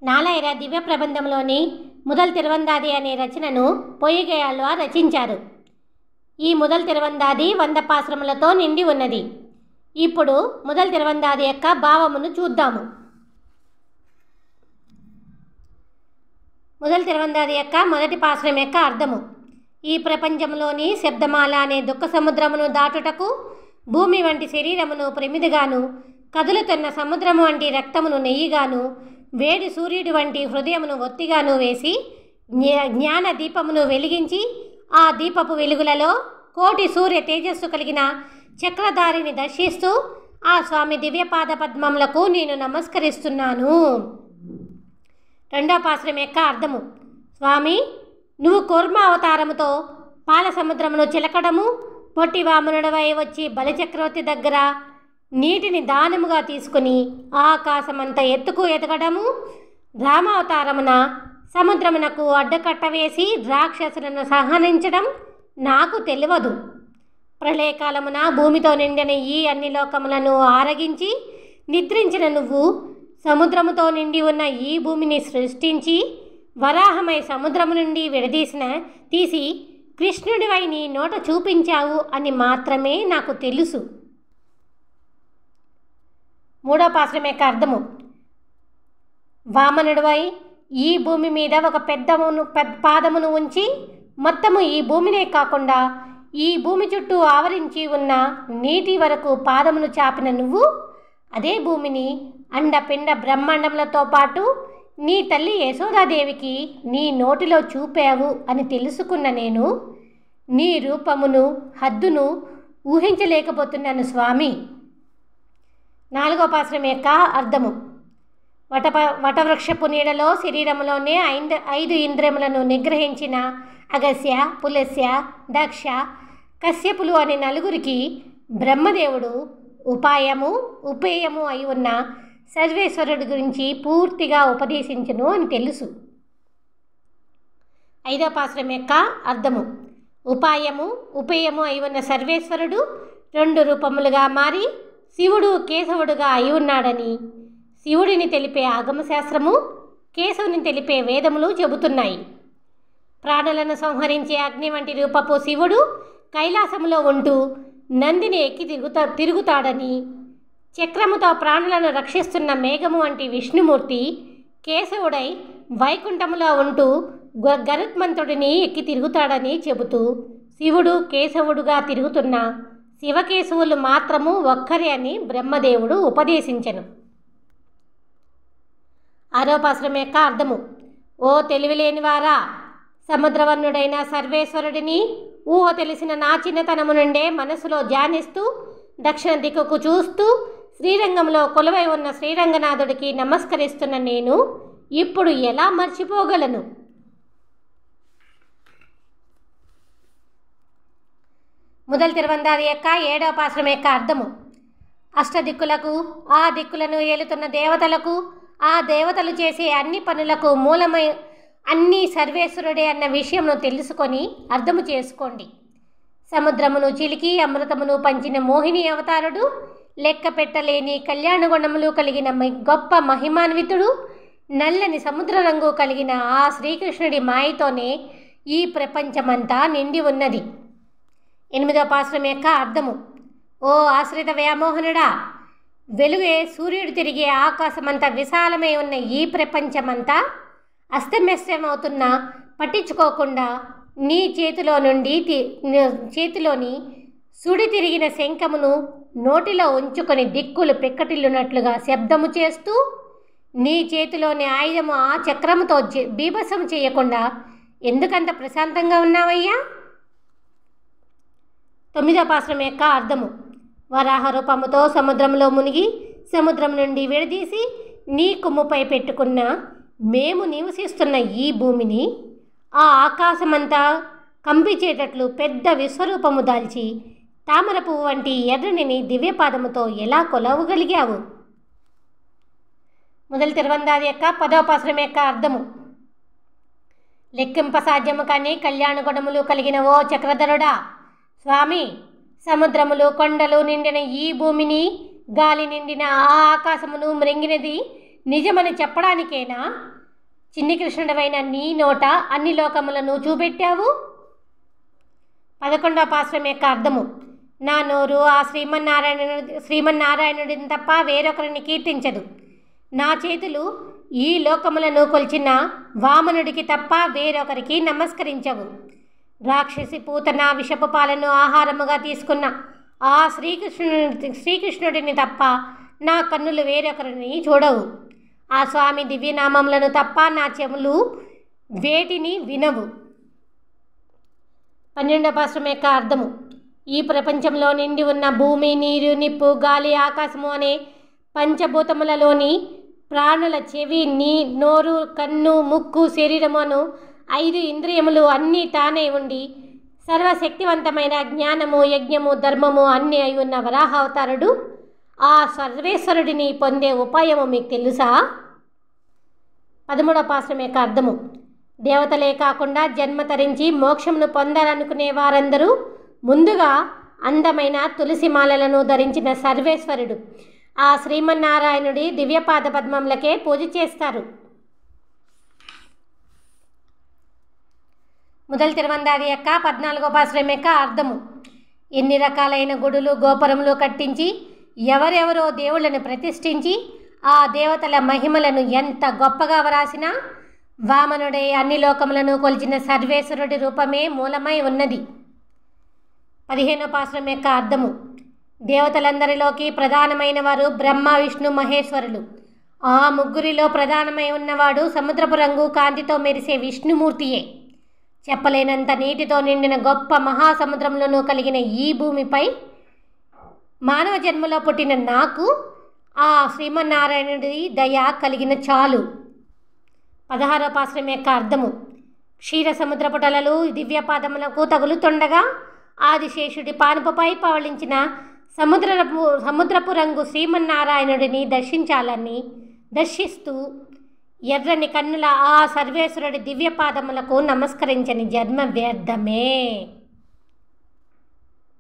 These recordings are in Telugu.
నాలాయిర దివ్య ప్రబంధంలోని ముదల్ తిరువందాది అనే రచనను పొయ్యిగయాళ్వార్ రచించారు. ఈ ముదల్ తిరువందాది 100 పాశ్రములతో నిండి ఉన్నది. ఇప్పుడు ముదల్ తిరువందాది యొక్క భావమును చూద్దాము. ముదల్ తిరువందాది యొక్క మొదటి పాశ్రం యొక్క అర్థము: ఈ ప్రపంచంలోని శబ్దమాల అనే దుఃఖ సముద్రమును దాటుటకు భూమి వంటి శరీరమును ప్రమిదిగాను, కదులుతున్న సముద్రము వంటి రక్తమును నెయ్యిగాను, వేడి సూర్యుడి వంటి హృదయమును ఒత్తిగాను వేసి జ్ఞాన దీపమును వెలిగించి ఆ దీపపు వెలుగులలో కోటి సూర్య తేజస్సు కలిగిన చక్రధారిని దర్శిస్తూ ఆ స్వామి దివ్యపాద పద్మములకు నేను నమస్కరిస్తున్నాను. రెండో పాశ్రం యొక్క అర్థము: స్వామి, నువ్వు కూర్మ అవతారముతో పాల సముద్రమును చిలకడము, పొట్టి వామనుడవై వచ్చి బలిచక్రవర్తి దగ్గర నీటిని దానముగా తీసుకుని ఆకాశమంత ఎత్తుకు ఎదగడము, రామావతారమున సముద్రమునకు అడ్డకట్ట వేసి రాక్షసులను సంహరించడం నాకు తెలియదు. ప్రళయకాలమున భూమితో నిండిన ఈ అన్ని లోకములను ఆరగించి నిద్రించిన నువ్వు సముద్రముతో నిండి ఉన్న ఈ భూమిని సృష్టించి వరాహమై సముద్రము నుండి తీసి కృష్ణుడివై నీ నోట చూపించావు అని మాత్రమే నాకు తెలుసు. మూడో పాశ్రం యొక్క అర్థము: వామనుడివై ఈ భూమి మీద ఒక పెద్ద పాదమును ఉంచి మొత్తము ఈ భూమినే కాకుండా ఈ భూమి చుట్టూ ఆవరించి ఉన్న నీటి వరకు పాదమును చాపిన నువ్వు అదే భూమిని అండపిండ బ్రహ్మాండములతో పాటు నీ తల్లి యశోదాదేవికి నీ నోటిలో చూపావు అని తెలుసుకున్న నేను నీ రూపమును హద్దును ఊహించలేకపోతున్నాను స్వామి. నాలుగో పాశ్రం యొక్క అర్థము: వటవృక్షపు నీడలో శరీరంలోనే 5 ఇంద్రియములను నిగ్రహించిన అగస్య, పులస్య, దక్ష, కశ్యపులు అనే 4 బ్రహ్మదేవుడు ఉపాయము ఉపేయము అయి ఉన్న సర్వేశ్వరుడి గురించి పూర్తిగా ఉపదేశించును అని తెలుసు. ఐదో పాశ్రం యొక్క అర్థము: ఉపాయము ఉపేయము అయి ఉన్న సర్వేశ్వరుడు 2 రూపములుగా మారి శివుడు కేశవుడుగా అయి ఉన్నాడని శివుడిని తెలిపే ఆగమశాస్త్రము, కేశవుని తెలిపే వేదములు చెబుతున్నాయి. ప్రాణులను సంహరించే అగ్ని వంటి రూపపు శివుడు కైలాసములో ఉంటూ నందిని ఎక్కి తిరుగుతాడని, చక్రముతో ప్రాణులను రక్షిస్తున్న మేఘము వంటి విష్ణుమూర్తి కేశవుడై వైకుంఠములో ఉంటూ గరుత్మంతుడిని ఎక్కి తిరుగుతాడని చెబుతూ శివుడు కేశవుడుగా తిరుగుతున్న శివకేశవులు మాత్రము ఒక్కరే అని బ్రహ్మదేవుడు ఉపదేశించెను. ఆరో పాశ్రం యొక్క అర్థము: ఓ తెలివిలేనివారా, సముద్రవర్ణుడైన సర్వేశ్వరుడిని ఊహ తెలిసిన నా చిన్నతనము నుండే మనసులో ధ్యానిస్తూ దక్షిణ దిక్కుకు చూస్తూ శ్రీరంగంలో కొలువై ఉన్న శ్రీరంగనాథుడికి నమస్కరిస్తున్న నేను ఇప్పుడు ఎలా మర్చిపోగలను? ముదల్ తిరువందాది యొక్క 7వ పాశ్రం యొక్క అర్థము: అష్టదిక్కులకు ఆ దిక్కులను ఏలుతున్న దేవతలకు ఆ దేవతలు చేసే అన్ని పనులకు మూలమై అన్నీ సర్వేశ్వరుడే అన్న విషయమును తెలుసుకొని అర్థము చేసుకోండి. సముద్రమును చిలికి అమృతమును పంచిన మోహిని అవతారుడు, లెక్క పెట్టలేని కళ్యాణ గుణములు కలిగిన గొప్ప మహిమాన్వితుడు, నల్లని సముద్ర రంగు కలిగిన ఆ శ్రీకృష్ణుడి మాయతోనే ఈ ప్రపంచమంతా నిండి ఉన్నది. 8వ పాశ్రం యొక్క అర్థము: ఓ ఆశ్రిత వ్యామోహనుడా, వెలుగే సూర్యుడు తిరిగే ఆకాశమంతా విశాలమై ఉన్న ఈ ప్రపంచమంతా అస్తమ్యస్తమవుతున్నా పట్టించుకోకుండా నీ చేతిలోని సుడి తిరిగిన శంఖమును నోటిలో ఉంచుకొని దిక్కులు పెక్కటిల్లునట్లుగా శబ్దము చేస్తూ నీ చేతిలోని ఆయుధము ఆ చక్రముతో బీభత్సం చేయకుండా ఎందుకంత ప్రశాంతంగా ఉన్నావయ్యా? 9వ పాశ్రం యొక్క అర్థము: వరాహ రూపముతో సముద్రంలో మునిగి సముద్రం నుండి విడదీసి నీ కొమ్ముపై పెట్టుకున్న మేము నివసిస్తున్న ఈ భూమిని ఆ ఆకాశమంతా కంపించేటట్లు పెద్ద విశ్వరూపము దాల్చి తామర పువ్వు వంటి ఎర్రని దివ్యపాదముతో ఎలా కొలవగలిగావు? ముదల్ తిరువందాది యొక్క 10వ పాశ్రం యొక్క అర్థము: లెక్కింప సాధ్యము కానీ కళ్యాణ గుణములు కలిగిన ఓ చక్రధరుడా, స్వామి, సముద్రములు కొండలు నిండిన ఈ భూమిని, గాలి నిండిన ఆ ఆకాశమును మృంగినది నిజమని చెప్పడానికేనా చిన్ని కృష్ణుడవైన నీ నోట అన్ని లోకములను చూపెట్టావు. 11వ పాశ్రం యొక్క అర్థము. నా నోరు ఆ శ్రీమన్నారాయణుడిని తప్ప వేరొకరిని కీర్తించదు. నా చేతులు ఈ లోకములను కొల్చిన వామనుడికి తప్ప వేరొకరికి నమస్కరించవు. రాక్షసి పూతన విషపు పాలను ఆహారముగా తీసుకున్న ఆ శ్రీకృష్ణుడిని తప్ప నా కన్నులు వేరొకరిని చూడవు. ఆ స్వామి దివ్యనామములను తప్ప నా చెవులు వేటిని వినవు. 12వ పాశ్రం యొక్క అర్థము. ఈ ప్రపంచంలో నిండి ఉన్న భూమి, నీరు, నిప్పు, గాలి, ఆకాశము అనే పంచభూతములలోని ప్రాణుల చెవి, నోరు, కన్ను, ముక్కు, శరీరము అను 5 ఇంద్రియములు అన్నీ తానే ఉండి సర్వశక్తివంతమైన జ్ఞానము, యజ్ఞము, ధర్మము అన్నీ అయి ఉన్న వరాహావతారుడు ఆ సర్వేశ్వరుడిని పొందే ఉపాయము మీకు తెలుసా? 13వ పాశ్రం యొక్క అర్థము. దేవతలే కాకుండా జన్మ తరించి మోక్షమును పొందాలనుకునే వారందరూ ముందుగా అందమైన తులసిమాలలను ధరించిన సర్వేశ్వరుడు ఆ శ్రీమన్నారాయణుడి దివ్యపాద పద్మములకే పూజ చేస్తారు. మొదటి తిరువందాది యొక్క 14వ పాశ్రం యొక్క అర్థము. ఎన్ని రకాలైన గుడులు, గోపురములు కట్టించి ఎవరెవరో దేవుళ్ళను ప్రతిష్ఠించి ఆ దేవతల మహిమలను ఎంత గొప్పగా వ్రాసినా వామనుడే అన్ని లోకములను కొలిచిన సర్వేశ్వరుడి రూపమే మూలమై ఉన్నది. 15వ పాశ్రం యొక్క అర్థము. దేవతలందరిలోకి ప్రధానమైన వారు బ్రహ్మ, విష్ణు, మహేశ్వరులు. ఆ ముగ్గురిలో ప్రధానమై ఉన్నవాడు సముద్రపు రంగు కాంతితో మెరిసే విష్ణుమూర్తియే. చెప్పలేనంత నీటితో నిండిన గొప్ప మహాసముద్రంలోనూ కలిగిన ఈ భూమిపై మానవ జన్మలో పుట్టిన నాకు ఆ శ్రీమన్నారాయణుడి దయ కలిగిన చాలు. 16వ పాశ్రం యొక్క అర్థము. క్షీర సముద్రపు టలలు దివ్యపాదములకు తగులుతుండగా ఆదిశేషుడి పానుపుపై పవళించిన సముద్రపు రంగు శ్రీమన్నారాయణుడిని దర్శిస్తూ ఎర్రని కన్నుల ఆ సర్వేశ్వరుడి దివ్యపాదములకు నమస్కరించని జన్మ వ్యర్థమే.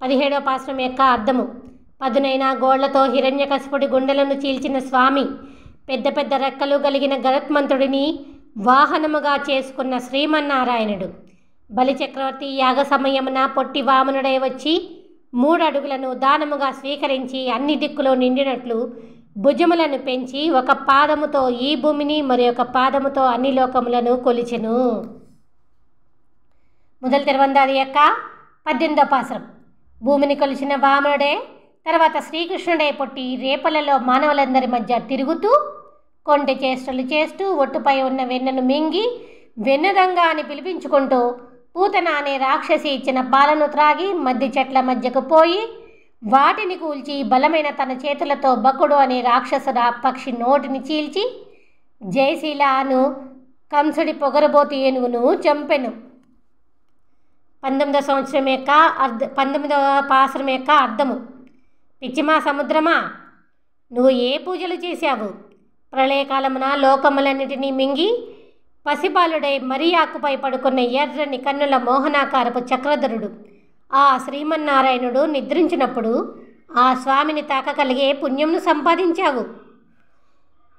17వ పాశ్రం యొక్క అర్థము. పదునైన గోళ్లతో హిరణ్యకశిపుడి గుండెలను చీల్చిన స్వామి, పెద్ద పెద్ద రెక్కలు కలిగిన గరుత్మంతుడిని వాహనముగా చేసుకున్న శ్రీమన్నారాయణుడు బలిచక్రవర్తి యాగ సమయమున పొట్టి వామనుడై వచ్చి 3 అడుగులను దానముగా స్వీకరించి అన్ని దిక్కులో నిండినట్లు భుజములను పెంచి ఒక పాదముతో ఈ భూమిని మరి ఒక పాదముతో అన్ని లోకములను కొలిచెను. మొదటి తిరువందాది యొక్క 18వ పాశ్రం. భూమిని కొలిచిన వామనుడే తర్వాత శ్రీకృష్ణుడే పుట్టి రేపలలో మానవులందరి మధ్య తిరుగుతూ కొంటె చేష్టలు చేస్తూ ఒట్టుపై ఉన్న వెన్నను మింగి వెన్నదంగా అని పిలిపించుకుంటూ పూతన అనే రాక్షసి ఇచ్చిన పాలను త్రాగి మద్ది చెట్ల మధ్యకు పోయి వాటిని కూల్చి బలమైన తన చేతులతో బకుడు అనే రాక్షస పక్షి నోటిని చీల్చి జయశీల అను కంసుడి పొగరబోతు ఏనుగును చంపెను. 19వ పాశ్రం యొక్క అర్థము. పిచ్చిమా సముద్రమా, నువ్వు ఏ పూజలు చేశావు? ప్రళయకాలమున లోకములన్నిటినీ మింగి పసిబాలుడై మరీ ఆకుపై పడుకున్న ఎర్రని కన్నుల మోహనాకారపు చక్రధరుడు ఆ శ్రీమన్నారాయణుడు నిద్రించినప్పుడు ఆ స్వామిని తాకగలిగే పుణ్యంను సంపాదించావు.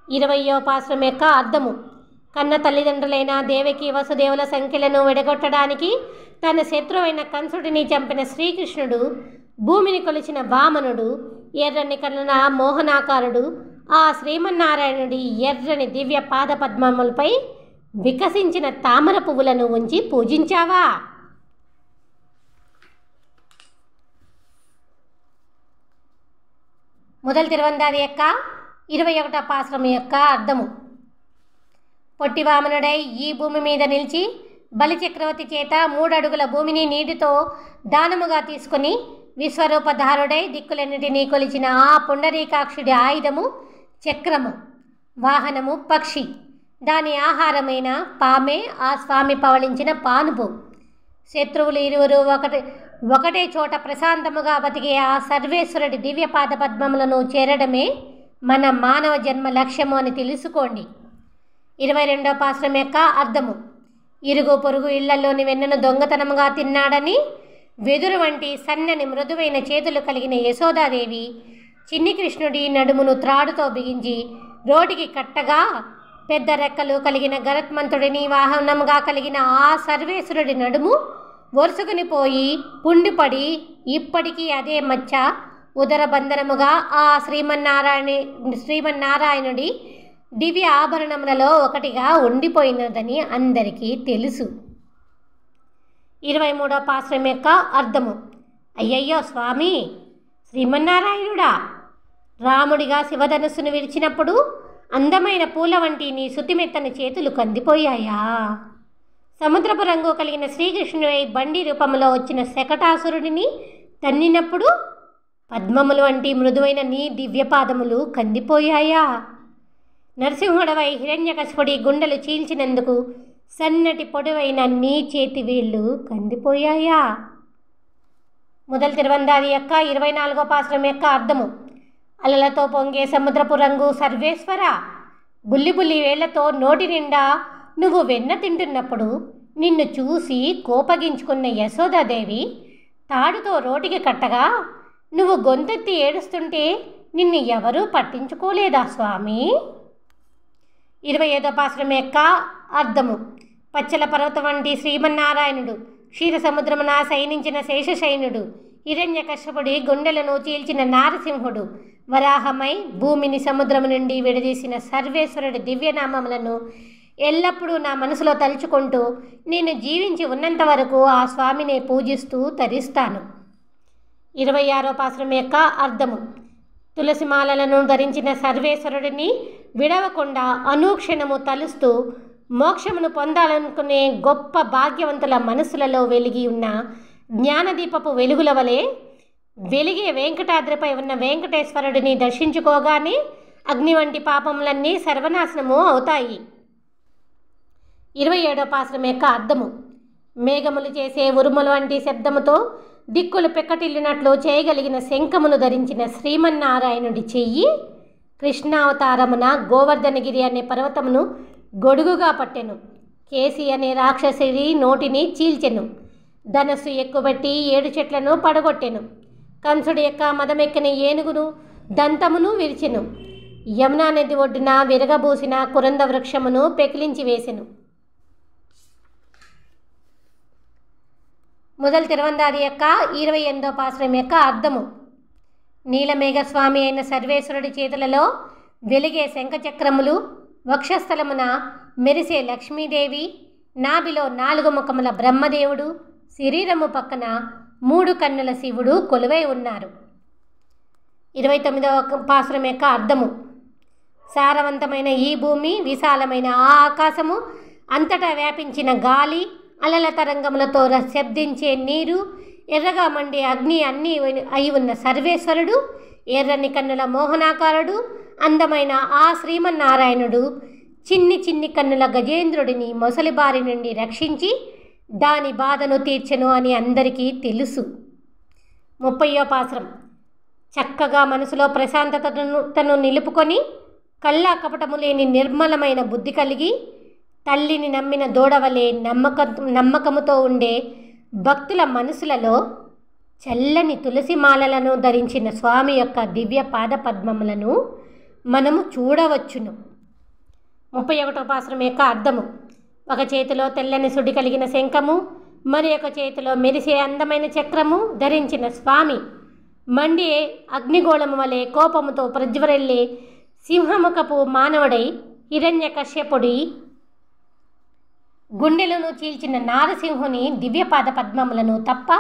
20వ పాశ్రం యొక్క అర్థము. కన్న తల్లిదండ్రులైన దేవకి వసుదేవుల సంఖ్యలను విడగొట్టడానికి తన శత్రువైన కంసుడిని చంపిన శ్రీకృష్ణుడు, భూమిని కొలిచిన వామనుడు, ఎర్రని కన్నుల మోహనాకారుడు ఆ శ్రీమన్నారాయణుడి ఎర్రని దివ్య పాద పద్మములపై వికసించిన తామర పువ్వులను ఉంచి పూజించావా? మొదటి తిరువందాది యొక్క 21వ పాశ్రం యొక్క అర్థము. పొట్టి వామనుడై ఈ భూమి మీద నిలిచి బలిచక్రవర్తి చేత 3 అడుగుల భూమిని నీటితో దానముగా తీసుకుని విశ్వరూపధారుడై దిక్కులన్నిటినీ కొలిచిన ఆ పుండరీకాక్షుడి ఆయుధము చక్రము, వాహనము పక్షి, దాని ఆహారమైన పామే ఆ స్వామి పవళించిన పానుపు. శత్రువులు ఇరువురు ఒకటే చోట ప్రశాంతముగా బతికే ఆ సర్వేశ్వరుడి దివ్యపాద పద్మములను చేరడమే మన మానవ జన్మ లక్ష్యము అని తెలుసుకోండి. 22వ పాశ్రం యొక్క అర్థము. ఇరుగు పొరుగు ఇళ్లలోని వెన్నను దొంగతనముగా తిన్నాడని వెదురు వంటి సన్నని మృదువైన చేతులు కలిగిన యశోదాదేవి చిన్ని కృష్ణుడి నడుమును త్రాడుతో బిగించి రోటికి కట్టగా పెద్ద రెక్కలు కలిగిన గరుత్మంతుడిని వాహనంగా కలిగిన ఆ సర్వేశ్వరుడి నడుము వరుసకుని పోయి పుండిపడి ఇప్పటికీ అదే మచ్చ ఉదరబంధనముగా ఆ శ్రీమన్నారాయణుడి దివ్య ఆభరణములలో ఒకటిగా ఉండిపోయినదని అందరికీ తెలుసు. 23వ పాశ్రం యొక్క అర్థము. అయ్యయ్యో స్వామి, శ్రీమన్నారాయణుడా, రాముడిగా శివధనుస్సును విరిచినప్పుడు అందమైన పూల వంటి నీ శుతిమెత్తని చేతులు కందిపోయాయా? సముద్రపు రంగు కలిగిన శ్రీకృష్ణుడి బండి రూపంలో వచ్చిన శకటాసురుడిని తన్నినప్పుడు పద్మములు వంటి మృదువైన నీ దివ్యపాదములు కందిపోయాయా? నరసింహుడవై హిరణ్యకశిపుడి గుండెలు చీల్చినందుకు సన్నటి పొడవైన నీ చేతి వేళ్ళు కందిపోయాయా? మొదటి తిరువందాది యొక్క 24వ పాశ్రం యొక్క అర్థము. అలలతో పొంగే సముద్రపు రంగు సర్వేశ్వర, బుల్లి బుల్లి వేళ్లతో నోటి నిండా నువ్వు వెన్న తింటున్నప్పుడు నిన్ను చూసి కోపగించుకున్న యశోదాదేవి తాడుతో రోటికి కట్టగా నువ్వు గొంతెత్తి ఏడుస్తుంటే నిన్ను ఎవరూ పట్టించుకోలేదా స్వామి? 25వ పాశ్రం యొక్క అర్థము. పచ్చల పర్వతం వంటి శ్రీమన్నారాయణుడు, క్షీరసముద్రమున శయనించిన శేషశయనుడు, హిరణ్యకశిపుడి గుండెలను చీల్చిన నారసింహుడు, వరాహమై భూమిని సముద్రము నుండి విడదీసిన సర్వేశ్వరుడి దివ్యనామములను ఎల్లప్పుడూ నా మనసులో తలుచుకుంటూ నేను జీవించి ఉన్నంత వరకు ఆ స్వామిని పూజిస్తూ తరిస్తాను. 26వ పాశ్రం యొక్క అర్థము. తులసిమాలలను ధరించిన సర్వేశ్వరుడిని విడవకుండా అనుక్షణము తలుస్తూ మోక్షమును పొందాలనుకునే గొప్ప భాగ్యవంతుల మనసులలో వెలిగి ఉన్న జ్ఞానదీపపు వెలుగుల వలె వెలిగే వెంకటాద్రిపై ఉన్న వెంకటేశ్వరుడిని దర్శించుకోగానే అగ్ని వంటి పాపములన్నీ సర్వనాశనము అవుతాయి. 27వ పాశ్రం యొక్క అర్థము. మేఘములు చేసే ఉరుముల వంటి శబ్దముతో దిక్కులు పెక్కటిల్లినట్లు చేయగలిగిన శంఖమును ధరించిన శ్రీమన్నారాయణుడి చెయ్యి కృష్ణావతారమున గోవర్ధనగిరి అనే పర్వతమును గొడుగుగా పట్టెను. కేసి అనే రాక్షసుడి నోటిని చీల్చెను. ధనస్సు ఎక్కుబెట్టి 7 చెట్లను పడగొట్టెను. కంసుడి యొక్క మదమెక్కిన ఏనుగును దంతమును విరిచెను. యమునా నది ఒడ్డున విరగబూసిన కురంద వృక్షమును పెకిలించి వేసెను. మొదటి తిరువందాది యొక్క 28వ పాశ్రం యొక్క అర్థము. నీలమేఘస్వామి అయిన సర్వేశ్వరుడి చేతులలో వెలిగే శంఖచక్రములు, వక్షస్థలమున మెరిసే లక్ష్మీదేవి, నాభిలో 4 ముఖముల బ్రహ్మదేవుడు, శరీరము పక్కన 3 కన్నుల శివుడు కొలువై ఉన్నారు. 29వ పాశ్రం యొక్క అర్థము. సారవంతమైన ఈ భూమి, విశాలమైన ఆ ఆకాశము, అంతటా వ్యాపించిన గాలి, అలల తరంగములతో శబ్దించే నీరు, ఎర్రగా మండే అగ్ని అన్నీ అయి ఉన్న సర్వేశ్వరుడు, ఎర్రని కన్నుల మోహనాకారుడు, అందమైన ఆ శ్రీమన్నారాయణుడు చిన్ని చిన్ని కన్నుల గజేంద్రుడిని మొసలి బారి నుండి రక్షించి దాని బాధను తీర్చెను అని అందరికీ తెలుసు. 30వ పాశ్రం. చక్కగా మనసులో ప్రశాంతతను నిలుపుకొని కళ్ళ కపటము లేని నిర్మలమైన బుద్ధి కలిగి తల్లిని నమ్మిన దూడవలే నమ్మకముతో ఉండే భక్తుల మనసులలో చల్లని తులసిమాలలను ధరించిన స్వామి యొక్క దివ్య పాదపద్మములను మనము చూడవచ్చును. 31వ పాశ్రం యొక్క అర్థము. ఒక చేతిలో తెల్లని సుడి కలిగిన శంఖము, మరి ఒక చేతిలో మెరిసే అందమైన చక్రము ధరించిన స్వామి మండే అగ్నిగోళము వలె కోపముతో ప్రజ్వరెళ్ళే సింహముఖపు మానవుడై హిరణ్యకశ్యపుడి గుండెలను చీల్చిన నారసింహుని దివ్యపాద పద్మములను తప్ప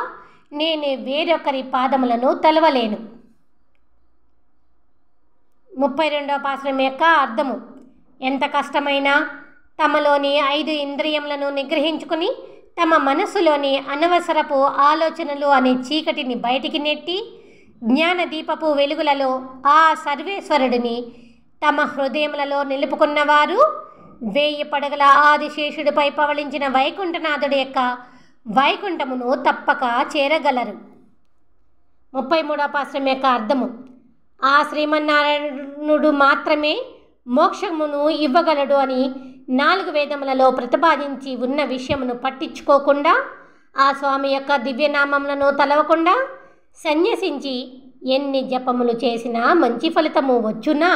నేను వేరొకరి పాదములను తలవలేను. 32వ పాశ్రం యొక్క అర్థము. ఎంత కష్టమైనా తమలోని 5 ఇంద్రియములను నిగ్రహించుకుని తమ మనస్సులోని అనవసరపు ఆలోచనలు అనే చీకటిని బయటికి నెట్టి జ్ఞానదీపపు వెలుగులలో ఆ సర్వేశ్వరుడిని తమ హృదయములలో నిలుపుకున్నవారు 1000 పడగల ఆదిశేషుడిపై పవళించిన వైకుంఠనాథుడి యొక్క వైకుంఠమును తప్పక చేరగలరు. 33వ పాశ్రం యొక్క అర్థము. ఆ శ్రీమన్నారాయణుడు మాత్రమే మోక్షమును ఇవ్వగలడు అని 4 వేదములలో ప్రతిపాదించి ఉన్న విషయమును పట్టించుకోకుండా ఆ స్వామి యొక్క దివ్యనామములను తలవకుండా సన్యసించి ఎన్ని జపములు చేసినా మంచి ఫలితము వచ్చునా?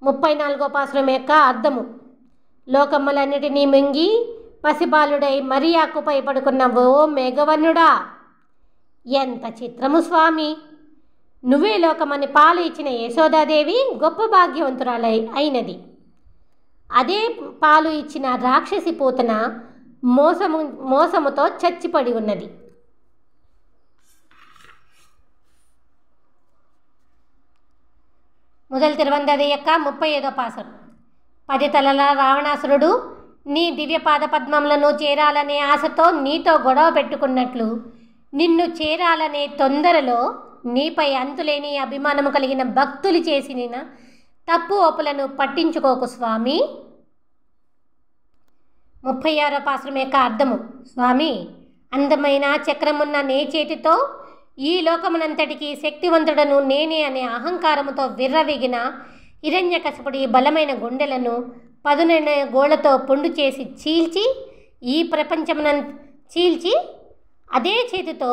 34వ పాసురం యొక్క అర్థము. లోకములన్నిటినీ మింగి పసిబాలుడై మరియాకుపై పడుకున్న ఓ మేఘవర్ణుడా, ఎంత చిత్రము స్వామి! నువ్వే లోకమని పాలు ఇచ్చిన యశోదాదేవి గొప్ప భాగ్యవంతురాలై అయినది. అదే పాలు ఇచ్చిన రాక్షసి పూతన మోసముతో చచ్చిపడి ఉన్నది. మొదలు తిరువందది యొక్క 35వ పాసురం. 10 తలల రావణాసురుడు నీ దివ్యపాద పద్మములను చేరాలనే ఆశతో నీతో గొడవ పెట్టుకున్నట్లు నిన్ను చేరాలనే తొందరలో నీపై అంతులేని అభిమానము కలిగిన భక్తులు చేసిన తప్పు ఒప్పులను పట్టించుకోకు స్వామి. 36వ పాసురం యొక్క అర్థము. స్వామి, అందమైన చక్రమున్న నే చేతితో ఈ లోకమునంతటికి శక్తివంతుడను నేనే అనే అహంకారముతో విర్రవీగిన హిరణ్యకశిపుడి బలమైన గుండెలను పదునైన గోళ్లతో పుండు చేసి చీల్చి అదే చేతితో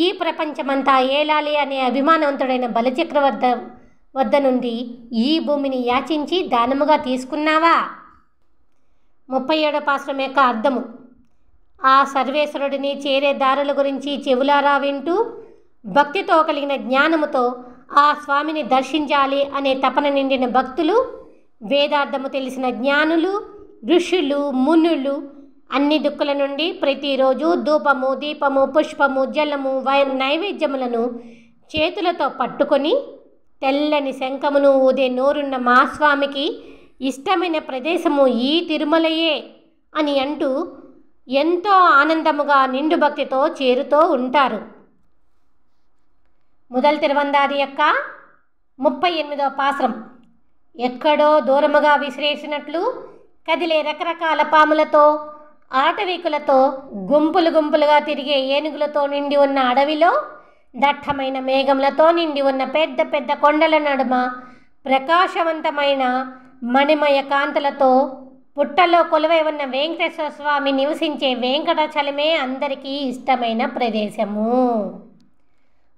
ఈ ప్రపంచమంతా ఏలాలి అనే అభిమానవంతుడైన బలచక్ర వద్ద నుండి ఈ భూమిని యాచించి దానముగా తీసుకున్నావా. 37వ పాసురం యొక్క అర్థము. ఆ సర్వేశ్వరుడిని చేరే దారుల గురించి చెవులారా వింటూ భక్తితో కలిగిన జ్ఞానముతో ఆ స్వామిని దర్శించాలి అనే తపన నిండిన భక్తులు, వేదార్థము తెలిసిన జ్ఞానులు, ఋషులు, మునులు అన్ని దిక్కుల నుండి ప్రతిరోజు ధూపము, దీపము, పుష్పము, జలము, నైవేద్యములను చేతులతో పట్టుకొని తెల్లని శంఖమును ఊదే నోరున్న మా స్వామికి ఇష్టమైన ప్రదేశము ఈ తిరుమలయే అని అంటూ ఎంతో ఆనందముగా నిండు భక్తితో చేరుతూ ఉంటారు. మొదలు తిరువందాది యొక్క 38వ పాసురం. ఎక్కడో దూరముగా విసిరేసినట్లు కదిలే రకరకాల పాములతో, ఆటవీకులతో, గుంపులు గుంపులుగా తిరిగే ఏనుగులతో నిండి ఉన్న అడవిలో దట్టమైన మేఘములతో నిండి ఉన్న పెద్ద పెద్ద కొండల నడుమ ప్రకాశవంతమైన మణిమయ కాంతులతో పుట్టలో కొలువై ఉన్న వెంకటేశ్వర స్వామి నివసించే వెంకటాచలమే అందరికీ ఇష్టమైన ప్రదేశము.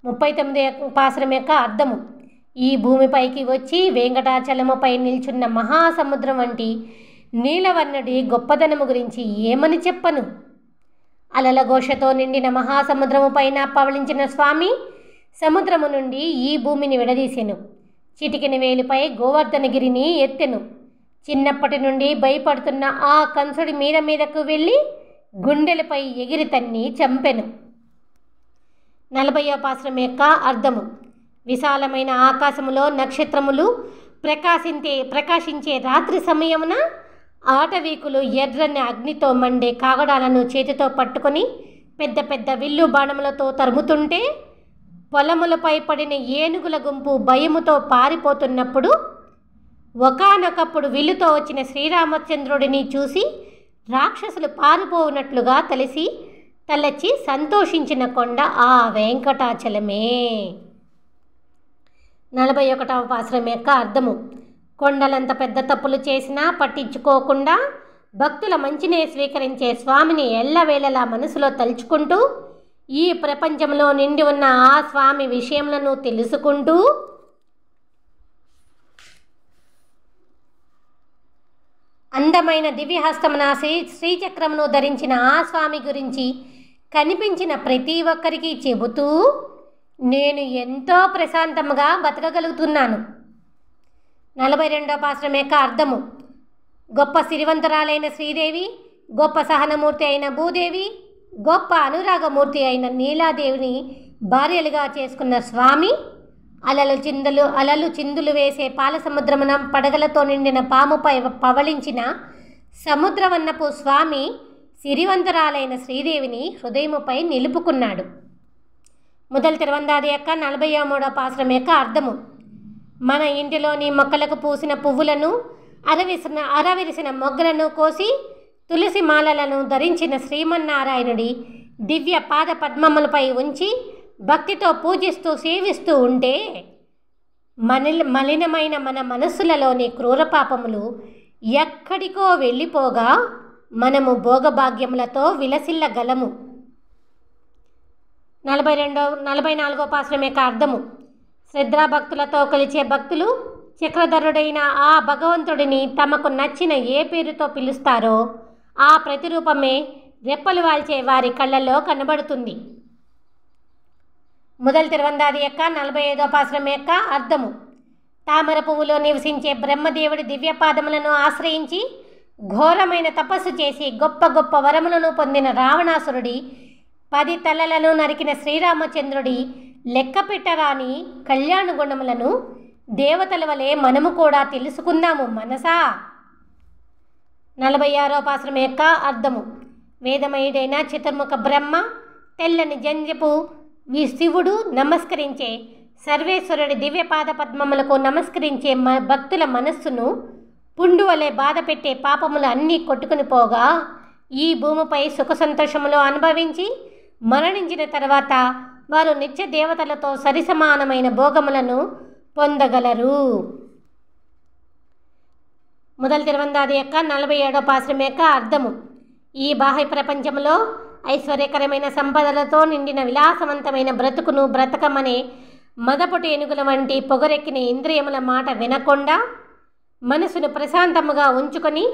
39వ పాసురం యొక్క అర్థము. ఈ భూమిపైకి వచ్చి వెంకటాచలముపై నిల్చున్న మహాసముద్రం వంటి నీలవర్ణుడి గొప్పదనము గురించి ఏమని చెప్పను. అలల ఘోషతో నిండిన మహాసముద్రము పైన పవళించిన స్వామి సముద్రము నుండి ఈ భూమిని విడదీసెను. చిటికిన వేలుపై గోవర్ధనగిరిని ఎత్తెను. చిన్నప్పటి నుండి భయపడుతున్న ఆ కంసుడి మీదకు వెళ్ళి గుండెలపై ఎగిరి తన్ని చంపెను. 40వ పాసురం యొక్క అర్థము. విశాలమైన ఆకాశములో నక్షత్రములు ప్రకాశించే రాత్రి సమయమున ఆటవీకులు ఎర్రని అగ్నితో మండే కాగడాలను చేతితో పట్టుకొని పెద్ద పెద్ద విల్లు బాణములతో తరుముతుంటే పొలములపై పడిన ఏనుగుల గుంపు భయముతో పారిపోతున్నప్పుడు ఒకానొకప్పుడు విల్లుతో వచ్చిన శ్రీరామచంద్రుడిని చూసి రాక్షసులు పారిపోవునట్లుగా తలచి సంతోషించిన కొండ ఆ వెంకటాచలమే. 41వ పాసురం యొక్క అర్థము. కొండలంత పెద్ద తప్పులు చేసినా పట్టించుకోకుండా భక్తుల మంచినే స్వీకరించే స్వామిని ఎల్లవేళలా మనసులో తలుచుకుంటూ ఈ ప్రపంచంలో నిండి ఉన్న ఆ స్వామి విషయములను తెలుసుకుంటూ అందమైన దివ్యహస్తమున శ్రీచక్రమును ధరించిన ఆ స్వామి గురించి కనిపించిన ప్రతి ఒక్కరికి చెబుతూ నేను ఎంతో ప్రశాంతంగా బతకగలుగుతున్నాను. 42వ పాసురం యొక్క అర్థము. గొప్ప సిరివంతురాలైన శ్రీదేవి, గొప్ప సహనమూర్తి అయిన భూదేవి, గొప్ప అనురాగమూర్తి అయిన నీలాదేవిని భార్యలుగా చేసుకున్న స్వామి అలలు చిందులు వేసే పాల సముద్రమున పడగలతో నిండిన పాముపై పవళించిన సముద్రవన్నపు స్వామి సిరివంతురాలైన శ్రీదేవిని హృదయముపై నిలుపుకున్నాడు. మొదలు తిరువందాది యొక్క 43వ పాసురం యొక్క అర్థము. మన ఇంటిలోని మొక్కలకు పూసిన పువ్వులను అరవిరిసిన మొగ్గలను కోసి తులసి మాలలను ధరించిన శ్రీమన్నారాయణుడి దివ్య పాద పద్మములపై ఉంచి భక్తితో పూజిస్తూ సేవిస్తూ ఉంటే మలినమైన మన మనస్సులలోని క్రూరపాపములు ఎక్కడికో వెళ్ళిపోగా మనము భోగభాగ్యములతో విలసిల్లగలము. 44వ పాసురం యొక్క అర్థము. శ్రద్ధాభక్తులతో కొలిచే భక్తులు చక్రధరుడైన ఆ భగవంతుడిని తమకు నచ్చిన ఏ పేరుతో పిలుస్తారో ఆ ప్రతిరూపమే రెప్పలు వాల్చే వారి కళ్ళల్లో కనబడుతుంది. మొదలు తిరువందాది యొక్క 45వ పాశ్రం యొక్క అర్థము. తామర పువ్వులో నివసించే బ్రహ్మదేవుడి దివ్యపాదములను ఆశ్రయించి ఘోరమైన తపస్సు చేసి గొప్ప గొప్ప వరములను పొందిన రావణాసురుడి 10 తలలను నరికిన శ్రీరామచంద్రుడి లెక్కపెట్టరాని కళ్యాణ గుణములను దేవతల వలె మనము కూడా తెలుసుకుందాము మనసా. 46వ పాశ్రం యొక్క అర్థము. వేదమయుడైన చతుర్ముఖ బ్రహ్మ తెల్లని జంజపు శివుడు నమస్కరించే సర్వేశ్వరుడి దివ్యపాద పద్మములకు నమస్కరించే భక్తుల మనస్సును పుండు వలె బాధ పెట్టే పాపములు అన్నీ కొట్టుకుని పోగా ఈ భూమిపై సుఖ సంతోషములు అనుభవించి మరణించిన తర్వాత వారు నిత్య దేవతలతో సరిసమానమైన భోగములను పొందగలరు. మొదలు తిరువందాది యొక్క 47వ పాశ్రం యొక్క అర్థము. ఈ బాహ్య ప్రపంచంలో ఐశ్వర్యకరమైన సంపదలతో నిండిన విలాసవంతమైన బ్రతుకును బ్రతకమనే మదపుటి ఏనుగుల వంటి పొగరెక్కిన ఇంద్రియముల మాట వినకుండా మనసును ప్రశాంతముగా ఉంచుకొని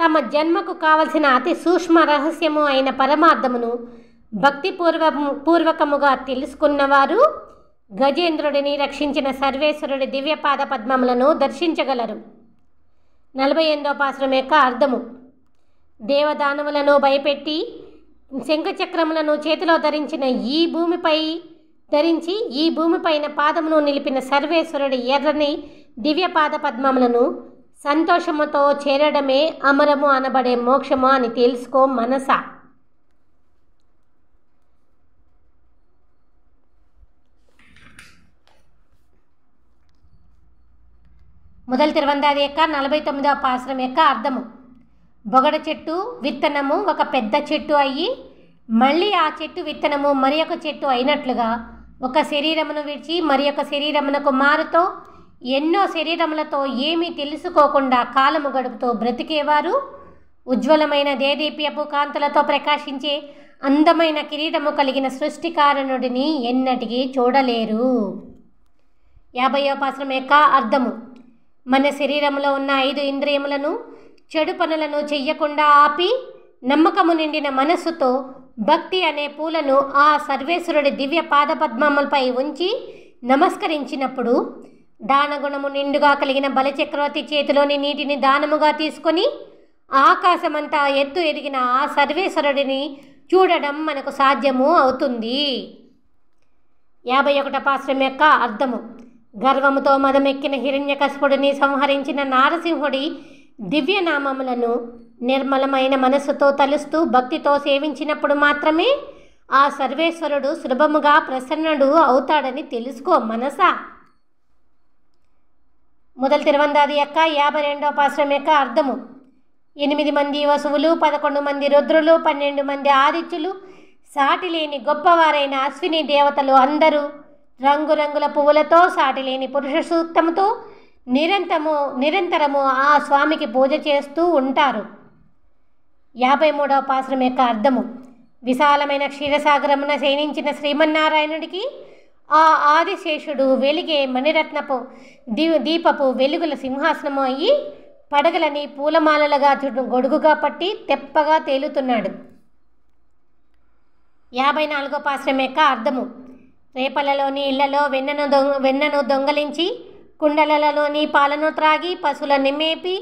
తమ జన్మకు కావలసిన అతి సూక్ష్మ రహస్యము అయిన పరమార్థమును భక్తిపూర్వకముగా తెలుసుకున్నవారు గజేంద్రుడిని రక్షించిన సర్వేశ్వరుడి దివ్యపాద పద్మములను దర్శించగలరు. 48వ పాశ్రం యొక్క అర్థము. దేవదానవులను భయపెట్టి శంఖచక్రములను చేతిలో ధరించి ఈ భూమిపైన పాదమును నిలిపిన సర్వేశ్వరుడి ఎర్రని దివ్యపాద పద్మములను సంతోషముతో చేరడమే అమరము అనబడే మోక్షము అని తెలుసుకో మనసా. మొదలు తిరువందాది యొక్క 49వ పాశ్రం యొక్క అర్థము. బొగడ చెట్టు విత్తనము ఒక పెద్ద చెట్టు అయ్యి మళ్ళీ ఆ చెట్టు విత్తనము మరి ఒక చెట్టు అయినట్లుగా ఒక శరీరమును విడిచి మరి ఒక శరీరమునకు మారుతో ఎన్నో శరీరములతో ఏమీ తెలుసుకోకుండా కాలము గడుపుతూ బ్రతికేవారు ఉజ్వలమైన దేదీప్యపు కాంతులతో ప్రకాశించే అందమైన కిరీటము కలిగిన సృష్టికారణుడిని ఎన్నటికీ చూడలేరు. 50వ పాశ్రం యొక్క అర్థము. మన శరీరంలో ఉన్న 5 ఇంద్రియములను చెడు పనులను చెయ్యకుండా ఆపి నమ్మకము నిండిన మనస్సుతో భక్తి అనే పూలను ఆ సర్వేశ్వరుడి దివ్య పాదపద్మములపై ఉంచి నమస్కరించినప్పుడు దానగుణము నిండుగా కలిగిన బలచక్రవర్తి చేతిలోని నీటిని దానముగా తీసుకొని ఆకాశమంతా ఎత్తు ఎదిగిన ఆ సర్వేశ్వరుడిని చూడడం మనకు సాధ్యము అవుతుంది. 51వ పాశ్రం యొక్క అర్థము. గర్వముతో మదమెక్కిన హిరణ్యకశిపుడిని సంహరించిన నారసింహుడి దివ్యనామములను నిర్మలమైన మనస్సుతో తలుస్తూ భక్తితో సేవించినప్పుడు మాత్రమే ఆ సర్వేశ్వరుడు సులభముగా ప్రసన్నుడు అవుతాడని తెలుసుకో మనసా. మొదలు తిరువందాది యొక్క 52వ పాశ్రం యొక్క అర్థము. 8 మంది వసువులు 11 మంది రుద్రులు 12 మంది ఆదిత్యులు సాటిలేని గొప్పవారైన అశ్విని దేవతలు అందరూ రంగురంగుల పువ్వులతో సాటిలేని పురుష సూక్తముతో నిరంతరము ఆ స్వామికి పూజ చేస్తూ ఉంటారు. 53వ పాశ్రం యొక్క అర్థము. విశాలమైన క్షీరసాగరమున శయనించిన శ్రీమన్నారాయణుడికి ఆ ఆదిశేషుడు వెలిగే మణిరత్నపు దీపపు వెలుగుల సింహాసనము అయ్యి పడగలని పూలమాలలుగా గొడుగుగా పట్టి తెప్పగా తేలుతున్నాడు. 54వ పాశ్రం యొక్క అర్థము. రేపలలోని ఇళ్లలో వెన్నను దొంగలించి కుండలలోని పాలను త్రాగి పశువులను మేపి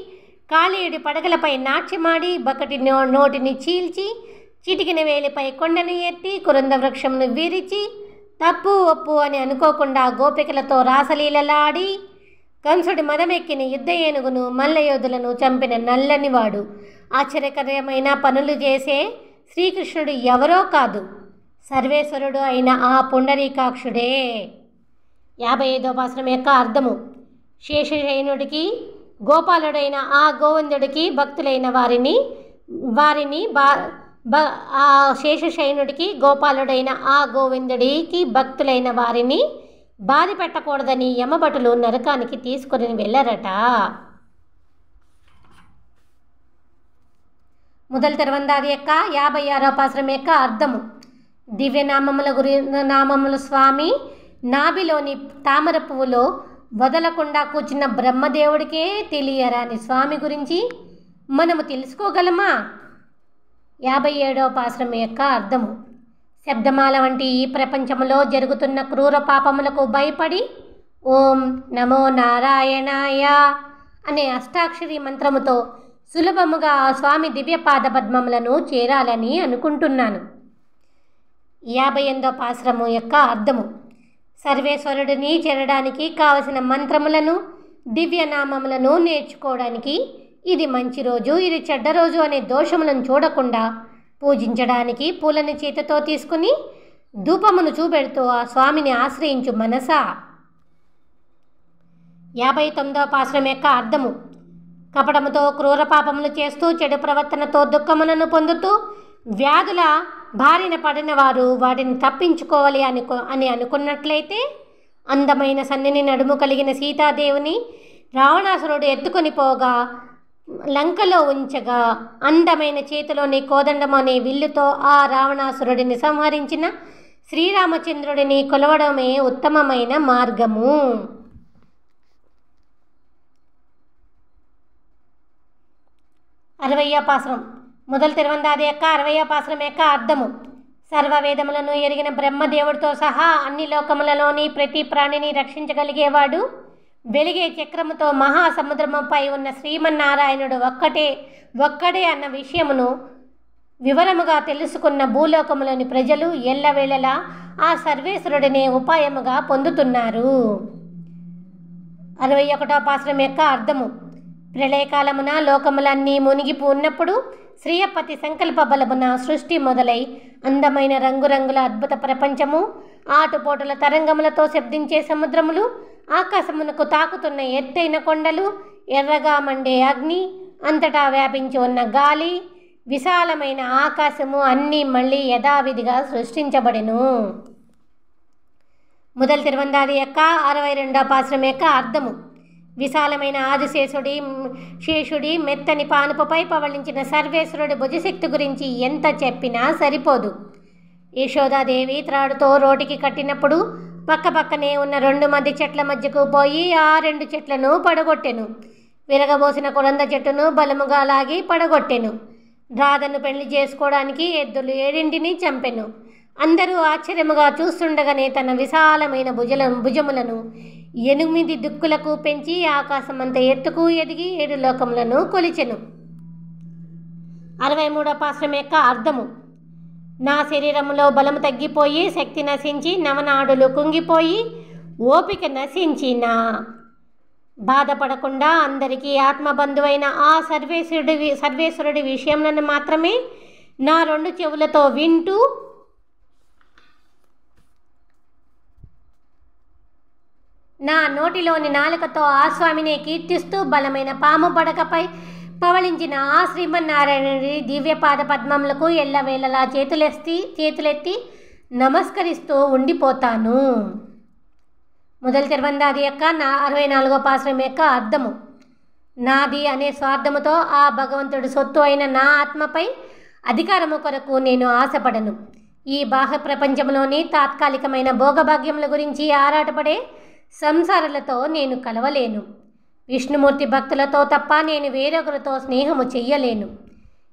కాళీయుడి పడగలపై నాట్యమాడి బకటి నోటిని చీల్చి చిటికిన వేలిపై కొండను ఎత్తి కురంద వృక్షమును విరిచి తప్పు ఒప్పు అని అనుకోకుండా గోపికలతో రాసలీలలాడి కంసుడి మదమెక్కిన యుద్ధ ఏనుగును మల్లయోధులను చంపిన నల్లనివాడు ఆశ్చర్యకరమైన పనులు చేసే శ్రీకృష్ణుడు ఎవరో కాదు, సర్వేశ్వరుడు అయిన ఆ పుండరీకాక్షుడే. 55వ పాశ్రం యొక్క అర్థము. శేషశయనుడికి గోపాలుడైన ఆ గోవిందుడికి భక్తులైన ఆ శేషశయనుడికి గోపాలుడైన ఆ గోవిందుడికి భక్తులైన వారిని బాధ పెట్టకూడదని యమభటులు నరకానికి తీసుకుని వెళ్ళరట. మొదలు తిరువందాది యొక్క 56వ పాశ్రం యొక్క అర్థము. దివ్యనామముల నామముల స్వామి నాభిలోని తామర పువ్వులో వదలకుండా కూర్చున్న బ్రహ్మదేవుడికే తెలియరాని స్వామి గురించి మనము తెలుసుకోగలమా? 57వ పాశ్రం యొక్క అర్థము. శబ్దమాల వంటి ఈ ప్రపంచంలో జరుగుతున్న క్రూర పాపములకు భయపడి ఓం నమో నారాయణాయ అనే అష్టాక్షరి మంత్రముతో సులభముగా ఆ స్వామి దివ్య పాదపద్మములను చేరాలని అనుకుంటున్నాను. 58వ పాశ్రము యొక్క అర్థము. సర్వేశ్వరుడిని చేరడానికి కావలసిన మంత్రములను దివ్యనామములను నేర్చుకోవడానికి ఇది మంచి రోజు, ఇది చెడ్డ రోజు అనే దోషములను చూడకుండా పూజించడానికి పూలని చేతితో తీసుకుని ధూపమును చూపెడుతూ ఆ స్వామిని ఆశ్రయించు మనసా. 59వ పాశ్రం యొక్క అర్థము. కపటముతో క్రూర పాపములు చేస్తూ చెడు ప్రవర్తనతో దుఃఖములను పొందుతూ వ్యాధుల బారిన పడిన వారు వాటిని తప్పించుకోవాలి అని అనుకున్నట్లయితే అందమైన సన్నని నడుము కలిగిన సీతాదేవిని రావణాసురుడు ఎత్తుకొని పోగా లంకలో ఉంచగా అందమైన చేతిలోని కోదండం అనే విల్లుతో ఆ రావణాసురుడిని సంహరించిన శ్రీరామచంద్రుడిని కొలవడమే ఉత్తమమైన మార్గము. 60వ పాశ్రం. మొదలు తిరువందాది యొక్క 60వ పాశ్రం యొక్క అర్థము. సర్వవేదములను ఎరిగిన బ్రహ్మదేవుడితో సహా అన్ని లోకములలోని ప్రతి ప్రాణిని రక్షించగలిగేవాడు, వెలిగే చక్రముతో మహాసముద్రముపై ఉన్న శ్రీమన్నారాయణుడు ఒక్కడే అన్న విషయమును వివరముగా తెలుసుకున్న భూలోకములోని ప్రజలు ఎల్లవేళలా ఆ సర్వేశ్వరుడినే ఉపాయముగా పొందుతున్నారు. 61వ పాశ్రం యొక్క అర్థము. ప్రళయకాలమున లోకములన్నీ మునిగి ఉన్నప్పుడు శ్రీయపతి సంకల్ప బలమున సృష్టి మొదలై అందమైన రంగురంగుల అద్భుత ప్రపంచము, ఆటుపోటుల తరంగములతో శబ్దించే సముద్రములు, ఆకాశమునకు తాకుతున్న ఎత్తైన కొండలు, ఎర్రగా మండే అగ్ని, అంతటా వ్యాపించి ఉన్న గాలి, విశాలమైన ఆకాశము అన్నీ మళ్ళీ యథావిధిగా సృష్టించబడెను. మొదలు తిరువందాది యొక్క 62వ పాశ్రం యొక్క అర్థము. విశాలమైన ఆదిశేషుడి మెత్తని పానుపుపై పవళించిన సర్వేశ్వరుడి భుజశక్తి గురించి ఎంత చెప్పినా సరిపోదు. యశోదాదేవి త్రాడుతో రోటికి కట్టినప్పుడు పక్కపక్కనే ఉన్న 2 మధ్య చెట్ల మధ్యకు పోయి ఆ 2 చెట్లను పడగొట్టెను. విరగబోసిన కొరంద చెట్టును బలముగా లాగి పడగొట్టెను. రాధను పెళ్లి చేసుకోవడానికి ఎద్దులు 7 చంపెను. అందరూ ఆశ్చర్యముగా చూస్తుండగానే తన విశాలమైన భుజములను 8 దిక్కులకు పెంచి ఆకాశమంత ఎత్తుకు ఎదిగి 7 లోకములను కొలిచెను. 63వ పాశ్రం యొక్క అర్థము. నా శరీరములో బలము తగ్గిపోయి శక్తి నశించి నవనాడులు కుంగిపోయి ఓపిక నశించిన బాధపడకుండా అందరికీ ఆత్మబంధువైన ఆ సర్వేశ్వరుడి విషయములను మాత్రమే నా 2 చెవులతో వింటూ నా నోటిలోని నాలుకతో ఆ స్వామిని కీర్తిస్తూ బలమైన పాము పడకపై పవళించిన ఆ శ్రీమన్నారాయణుడి దివ్యపాద పద్మములకు ఎల్లవేళలా చేతులెత్తి నమస్కరిస్తూ ఉండిపోతాను. మొదలు తిరువందాది యొక్క 64వ పాశ్రం యొక్క అర్థము. నాది అనే స్వార్థముతో ఆ భగవంతుడి సొత్తు అయిన నా ఆత్మపై అధికారము కొరకు నేను ఆశపడను. ఈ బాహ్య ప్రపంచంలోని తాత్కాలికమైన భోగభాగ్యముల గురించి ఆరాటపడే సంసారాలతో నేను కలవలేను. విష్ణుమూర్తి భక్తులతో తప్ప నేను వేరొకరితో స్నేహము చెయ్యలేను.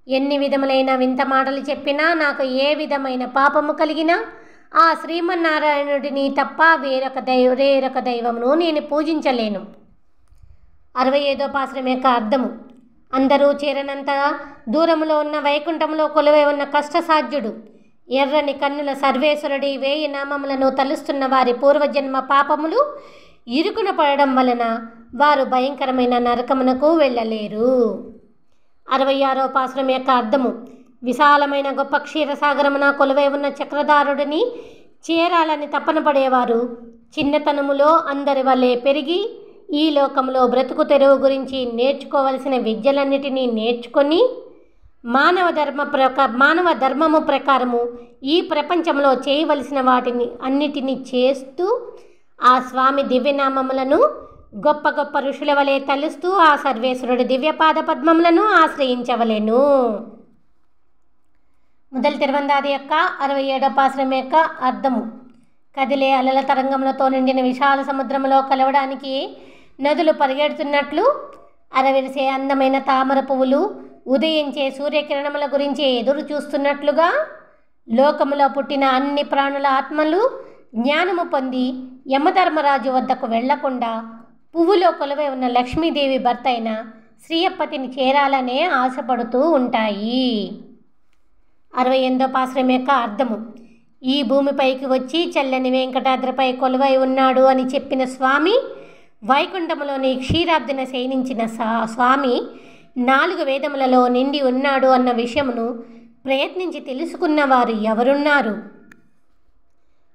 ఎన్ని విధములైన వింత మాటలు చెప్పినా నాకు ఏ విధమైన పాపము కలిగినా ఆ శ్రీమన్నారాయణుడిని తప్ప వేరొక దైవమును నేను పూజించలేను. 65వ పాశ్రం యొక్క అర్థము. అందరూ చేరనంత దూరములో ఉన్న వైకుంఠములో కొలువై ఉన్న కష్టసాధ్యుడు, ఎర్రని కన్నుల సర్వేశ్వరుడి 1000 నామములను తలుస్తున్న వారి పూర్వజన్మ పాపములు ఇరుకున పడడం వలన వారు భయంకరమైన నరకమునకు వెళ్ళలేరు. 66వ పాశ్రం యొక్క అర్థము. విశాలమైన గొప్ప క్షీరసాగరమున కొలువై ఉన్న చక్రధారుడిని చేరాలని తపన పడేవారు చిన్నతనములో అందరి వల్లే పెరిగి ఈ లోకంలో బ్రతుకు తెరువు గురించి నేర్చుకోవలసిన విద్యలన్నిటినీ నేర్చుకొని మానవ ధర్మము ప్రకారము ఈ ప్రపంచంలో చేయవలసిన వాటిని అన్నిటినీ చేస్తూ ఆ స్వామి దివ్యనామములను గొప్ప గొప్ప ఋషుల వలె తలుస్తూ ఆ సర్వేశ్వరుడి దివ్యపాద పద్మములను ఆశ్రయించవలెను. మొదలు తిరువందాది యొక్క 67వ పాశ్రం యొక్క అర్థము. కదిలే అలల తరంగములతో నిండిన విశాల సముద్రంలో కలవడానికి నదులు పరిగెడుతున్నట్లు, అరవిరిసే అందమైన తామర పువ్వులు ఉదయించే సూర్యకిరణముల గురించి ఎదురు చూస్తున్నట్లుగా లోకములో పుట్టిన అన్ని ప్రాణుల ఆత్మలు జ్ఞానము పొంది యమధర్మరాజు వద్దకు వెళ్లకుండా పువ్వులో కొలువై ఉన్న లక్ష్మీదేవి భర్త అయిన శ్రీయప్పతిని చేరాలనే ఆశపడుతూ ఉంటాయి. 68వ పాశ్రం యొక్క అర్థము. ఈ భూమిపైకి వచ్చి చల్లని వెంకటాద్రిపై కొలువై ఉన్నాడు అని చెప్పిన స్వామి, వైకుంఠములోని క్షీరాబ్దిన శయనించిన స్వామి 4 వేదములలో నిండి ఉన్నాడు అన్న విషయమును ప్రయత్నించి తెలుసుకున్నవారు ఎవరున్నారు?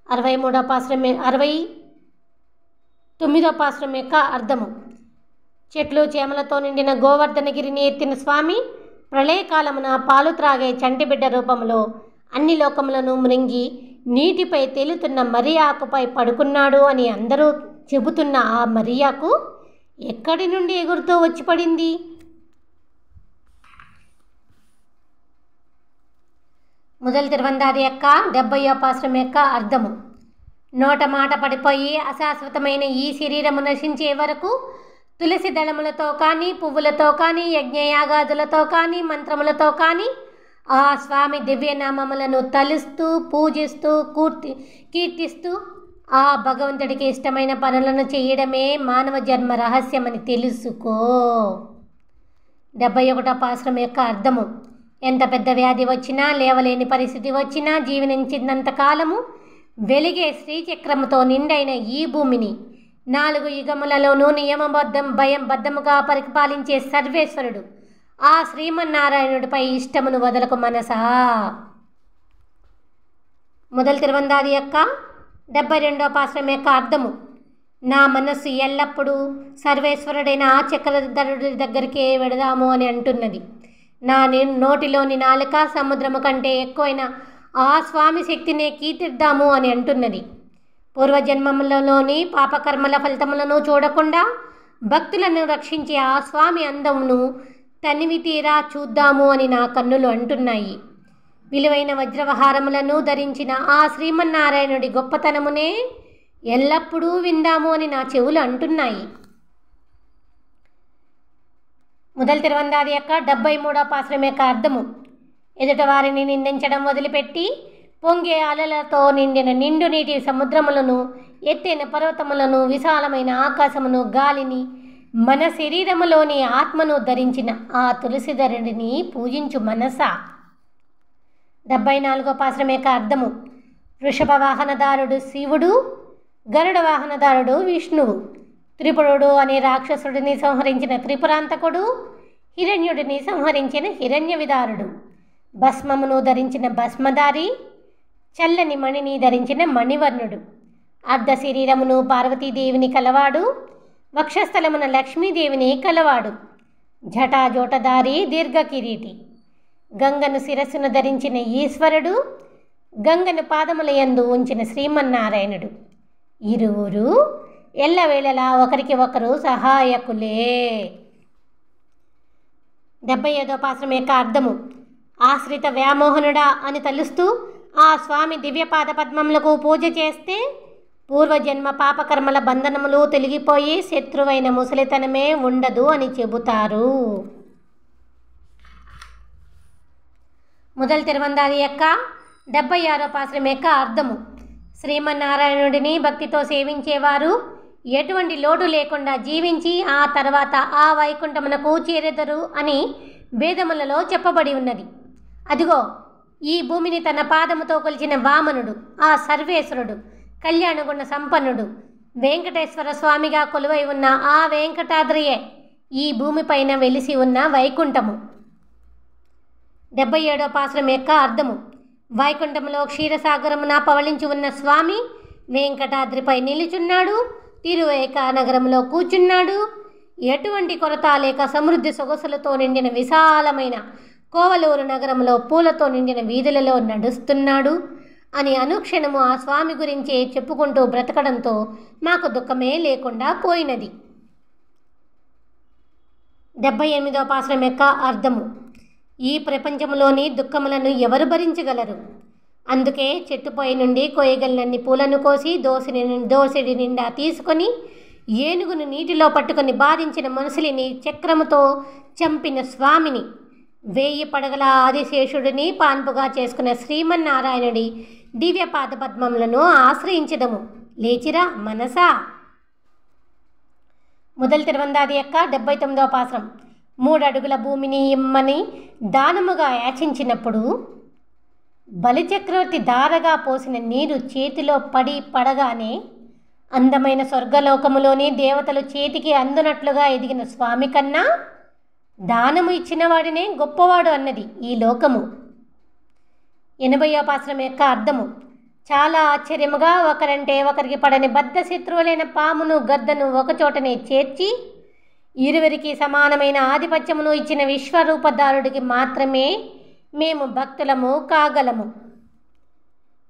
69వ పాశ్రం యొక్క అర్థము. చెట్లు చేమలతో నిండిన గోవర్ధనగిరిని ఎత్తిన స్వామి ప్రళయకాలమున పాలు త్రాగే చంటిబిడ్డ రూపంలో అన్ని లోకములను మృంగి నీటిపై తేలుతున్న మరియాకుపై పడుకున్నాడు అని అందరూ చెబుతున్న ఆ మరియాకు ఎక్కడి నుండి ఎగురుతూ వచ్చి పడింది? మొదలు తిరువందాది యొక్క 70వ పాశ్రం యొక్క అర్థము. నోట మాట పడిపోయి అశాశ్వతమైన ఈ శరీరము నశించే వరకు తులసి దళములతో కానీ, పువ్వులతో కానీ, యజ్ఞయాగాదులతో కానీ, మంత్రములతో కానీ ఆ స్వామి దివ్యనామములను తలుస్తూ పూజిస్తూ కీర్తిస్తూ ఆ భగవంతుడికి ఇష్టమైన పనులను చేయడమే మానవ జన్మ రహస్యమని తెలుసుకో. 71వ పాశ్రం యొక్క అర్థము. ఎంత పెద్ద వ్యాధి వచ్చినా, లేవలేని పరిస్థితి వచ్చినా, జీవనించినంత కాలము వెలిగే శ్రీచక్రముతో నిండైన ఈ భూమిని 4 యుగములలోనూ బద్దముగా పరిపాలించే సర్వేశ్వరుడు ఆ శ్రీమన్నారాయణుడిపై ఇష్టమును వదలకు మనసా. మొదలు తిరువందాది యొక్క 72వ పాశ్రం యొక్క అర్థము. నా మనస్సు ఎల్లప్పుడూ సర్వేశ్వరుడైన ఆ చక్రధరుడి దగ్గరికే వెడదాము అని అంటున్నది. నా నోటిలోని నాలుక సముద్రము కంటే ఎక్కువైన ఆ స్వామి శక్తినే కీర్తిద్దాము అని అంటున్నది. పూర్వజన్మములలోని పాపకర్మల ఫలితములను చూడకుండా భక్తులను రక్షించే ఆ స్వామి అందమును తనివి తీరా చూద్దాము అని నా కన్నులు అంటున్నాయి. విలువైన వజ్రవహారములను ధరించిన ఆ శ్రీమన్నారాయణుడి గొప్పతనమునే ఎల్లప్పుడూ విందాము అని నా చెవులు అంటున్నాయి. మొదలు తిరువందాది యొక్క 73వ పాశ్రం యొక్క అర్థము. ఎదుట వారిని నిందించడం వదిలిపెట్టి పొంగే అలలతో నిండిన నిండు నీటి సముద్రములను, ఎత్తైన పర్వతములను, విశాలమైన ఆకాశమును, గాలిని, మన శరీరములోని ఆత్మను ధరించిన ఆ తులసిధరుడిని పూజించు మనసా. 74వ పాశ్రం యొక్క అర్థము. వృషభ వాహనదారుడు శివుడు, గరుడ వాహనదారుడు విష్ణువు, త్రిపురుడు అనే రాక్షసుడిని సంహరించిన త్రిపురాంతకుడు, హిరణ్యుడిని సంహరించిన హిరణ్యవిదారుడు, భస్మమును ధరించిన భస్మధారి, చల్లని మణిని ధరించిన మణివర్ణుడు, అర్ధ శరీరమును పార్వతీదేవిని కలవాడు, వక్షస్థలమున లక్ష్మీదేవిని కలవాడు, జటాజోటధారి దీర్ఘ కిరీటి, గంగను శిరస్సును ధరించిన ఈశ్వరుడు, గంగను పాదముల యందు ఉంచిన శ్రీమన్నారాయణుడు, ఇరువురు ఎల్లవేళలా ఒకరికి ఒకరు సహాయకులే. 75వ పాశ్రం యొక్క అర్థము. ఆశ్రిత వ్యామోహనుడా అని తలుస్తూ ఆ స్వామి దివ్యపాద పద్మములకు పూజ చేస్తే పూర్వజన్మ పాపకర్మల బంధనములు తొలగిపోయి శత్రువైన ముసలితనమే ఉండదు అని చెబుతారు. మొదలు తిరువందాది యొక్క 76వ పాశ్రం యొక్క అర్థము. శ్రీమన్నారాయణుడిని భక్తితో సేవించేవారు ఎటువంటి లోటు లేకుండా జీవించి ఆ తర్వాత ఆ వైకుంఠమునకు చేరెదరు అని వేదములలో చెప్పబడి ఉన్నది. అదిగో ఈ భూమిని తన పాదముతో కొలిచిన వామనుడు, ఆ సర్వేశ్వరుడు, కళ్యాణగుణ సంపన్నుడు, వెంకటేశ్వర స్వామిగా కొలువై ఉన్న ఆ వెంకటాద్రియే ఈ భూమిపైన వెలిసి ఉన్న వైకుంఠము. 77వ పాశ్రం యొక్క అర్థము. వైకుంఠములో క్షీరసాగరమున పవళించి ఉన్న స్వామి వెంకటాద్రిపై నిలుచున్నాడు, తిరువేక నగరంలో కూర్చున్నాడు. ఎటువంటి కొరత లేక సమృద్ధి సొగసులతో నిండిన విశాలమైన కోవలూరు నగరంలో పూలతో నిండిన వీధులలో నడుస్తున్నాడు అని అనుక్షణము ఆ స్వామి గురించే చెప్పుకుంటూ బ్రతకడంతో మాకు దుఃఖమే లేకుండా పోయినది. 78వ పాశ్రం యొక్క అర్థము. ఈ ప్రపంచంలోని దుఃఖములను ఎవరు భరించగలరు? అందుకే చెట్టుపై నుండి కొయ్యగలనన్ని పూలను కోసి దోసిడి నిండా తీసుకొని ఏనుగును నీటిలో పట్టుకొని బాధించిన మనుషులిని చక్రముతో చంపిన స్వామిని 1000 పడగల ఆదిశేషుడిని పాన్పుగా చేసుకున్న శ్రీమన్నారాయణుడి దివ్యపాద పద్మములను ఆశ్రయించదము. లేచిరా మనసా. మొదలు తిరువందాది యొక్క 79వ పాసురం. 3 అడుగుల భూమిని ఇమ్మని దానముగా యాచించినప్పుడు బలిచక్రవర్తి దారగా పోసిన నీరు చేతిలో పడగానే అందమైన స్వర్గలోకములోని దేవతలు చేతికి అందునట్లుగా ఎదిగిన స్వామి కన్నా దానము ఇచ్చిన వాడినే గొప్పవాడు అన్నది ఈ లోకము. 80వ పాసురం యొక్క అర్థము. చాలా ఆశ్చర్యముగా ఒకరంటే ఒకరికి పడని బద్ధ శత్రువులైన పామును గద్దను ఒకచోటనే చేర్చి ఇరువురికి సమానమైన ఆధిపత్యమును ఇచ్చిన విశ్వరూపధారుడికి మాత్రమే మేము భక్తులము కాగలము.